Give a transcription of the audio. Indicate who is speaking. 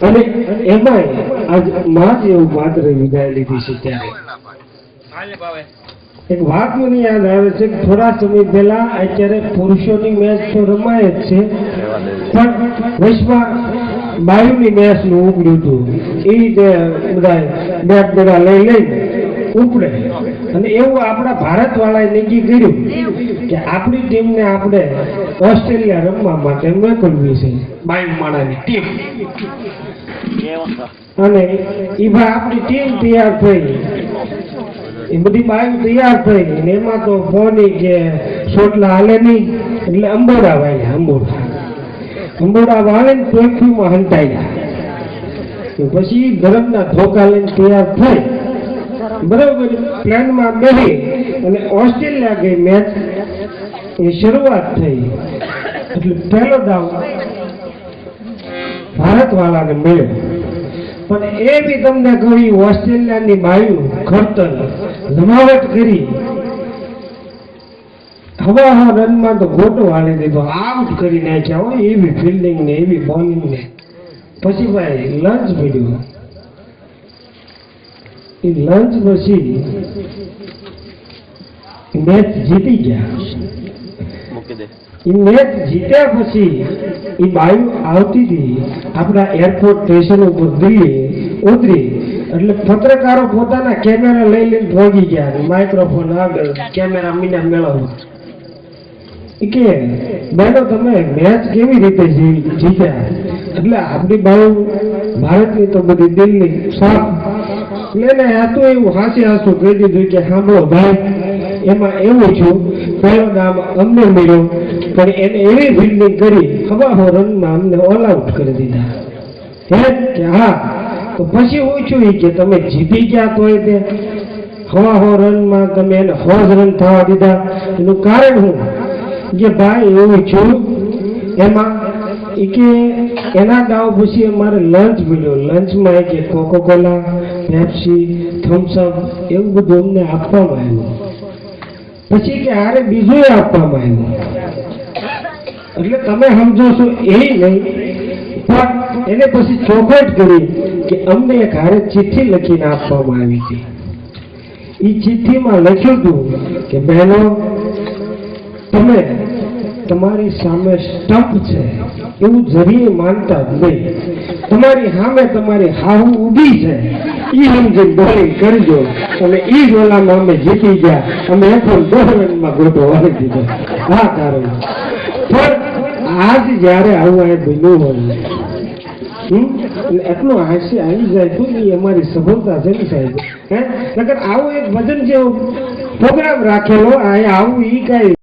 Speaker 1: અને એમાંય આજ માં જ એવું માત્ર વિદાય લીધી છે ત્યારે એક વાત મને યાદ આવે છે કે થોડા સમય પહેલા અત્યારે પુરુષોની મેચ તો રમાય જ છે પણ વચમાં બાયુની મેચ નું ઉગડ્યું હતું એ બધા બેટ બેડા લઈને ઉપડે અને એવું આપણા ભારત વાળાએ નક્કી કર્યું કે આપણી ટીમને આપણે ઓસ્ટ્રેલિયા રમવા માટે મોકલવી છે બાયુમાળાની ટીમ અને એ ભાઈ આપણી ટીમ તૈયાર થઈ એ બધી બાયુ તૈયાર થઈ ને એમાં તો ફોની કે સોટલા હાલે નહીં એટલે અંબોડા વાળ્યા અંબોડા વાળે ને ટોફીમાં હંટાયા પછી ધરમના ધોકા લઈને તૈયાર થઈ બરાબર પ્લેનમાં બેસી અને ઓસ્ટ્રેલિયા ગઈ મેચ એ શરૂઆત થઈ એટલે પહેલો દાવ ભારત વાળાને મળ્યો પણ એ બી તમને કહ્યું ઓસ્ટ્રેલિયાની બાયુ ખડતર જમાવટ કરી હવા રનમાં તો ગોટો વાળી દીધો આઉટ કરી નાખ્યા હોય એવી ફિલ્ડિંગ ને એવી બોલિંગ ને પછી ભાઈ લંચ મળ્યું એ લંચ પછી મેચ જીતી ગયા એ મેચ જીત્યા પછી એ બાયુ આવતી હતી આપણા એરપોર્ટ સ્ટેશન ઉપર દિલ્હી ઉતરી એટલે પત્રકારો પોતાના કેમેરા લઈ લઈને પહોંચી ગયા માઇક્રોફોન આગળ કેમેરા મીના મેળવવા કે બેનો તમે મેચ કેવી રીતે જીત્યા એટલે આપણી બાયુ ભારતની તો બધી દિલ્હી સાફ એટલે હતું એવું હાસ્યું કહી દીધું કે સાંભળો ભાઈ એમાં એવું છું પહેલો નામ અમને મળ્યો પણ એને એવી ફિલ્ડિંગ કરી હવા રનમાં અમને ઓલ આઉટ કરી દીધા હે કે હા તો પછી હું છું કે તમે જીતી ગયા તો તે હવા રનમાં તમે એને 100 રન થવા દીધા એનું કારણ શું કે ભાઈ એવું છું એમાં કે એના દાવ પછી અમારે લંચ મળ્યો લંચમાં કે કોકોકોલા પેપ્સી થમ્સઅપ એવું બધું અમને આપવામાં આવ્યું પછી કે આરે બીજું આપવામાં આવ્યું એટલે તમે સમજો છો એ નહીં પણ એને પછી ચોખવટ કરી કે અમને એક હારે ચિઠ્ઠી લખીને આપવામાં આવી હતી એ ચિઠ્ઠીમાં લખ્યું હતું કે બહેનો તમે તમારી સામે સ્ટમ્પ છે એવું જરીએ માનતા જ નહીં તમારી સામે તમારી હાહુ ઊભી છે એ સમજીને બોલિંગ કરજો અને એ જ ઓલામાં અમે જીતી ગયા અમે એકલ 10 રનમાં ગોટો વાળી દીધો આ કારણ પણ આજ જ્યારે આવું આ બન્યું હોય એટલું હાસ્ય આવી જાય તો એ અમારી સફળતા છે ને સાહેબ હે નકર આવું એક ભજન જેવો પ્રોગ્રામ રાખેલો આવું એ કાંઈ